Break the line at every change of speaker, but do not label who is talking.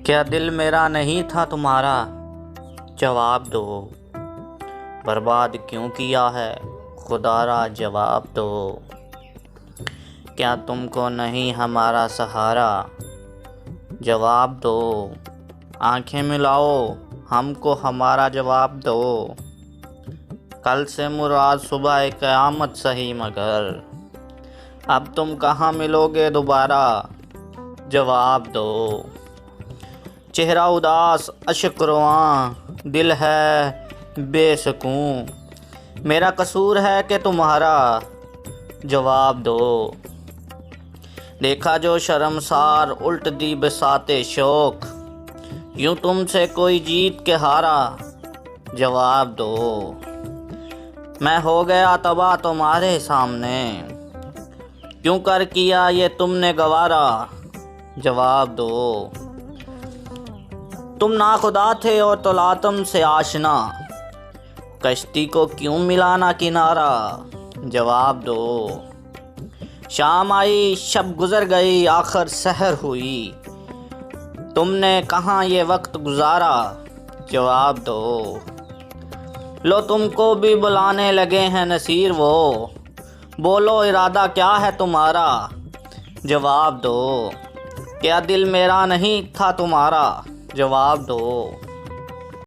क्या दिल मेरा नहीं था तुम्हारा? जवाब दो। बर्बाद क्यों किया है खुदारा? जवाब दो। क्या तुमको नहीं हमारा सहारा? जवाब दो। आंखें मिलाओ, हमको हमारा जवाब दो। कल से मुराद सुबह क़यामत सही, मगर अब तुम कहाँ मिलोगे दोबारा? जवाब दो। चेहरा उदास, अश्क रुआं, दिल है बेसुकूं, मेरा कसूर है कि तुम्हारा? जवाब दो। देखा जो शर्मसार उल्ट दी बिसाते शौक, यूं तुमसे कोई जीत के हारा? जवाब दो। मैं हो गया तबाह तुम्हारे सामने, क्यों कर किया ये तुमने गवारा? जवाब दो। तुम नाखुदा थे और तलातम से आशना, कश्ती को क्यों मिलाना किनारा? जवाब दो। शाम आई शब गुजर गई, आखिर सहर हुई, तुमने कहाँ ये वक्त गुजारा? जवाब दो। लो तुमको भी बुलाने लगे हैं नसीर वो, बोलो इरादा क्या है तुम्हारा? जवाब दो। क्या दिल मेरा नहीं था तुम्हारा? जवाब दो।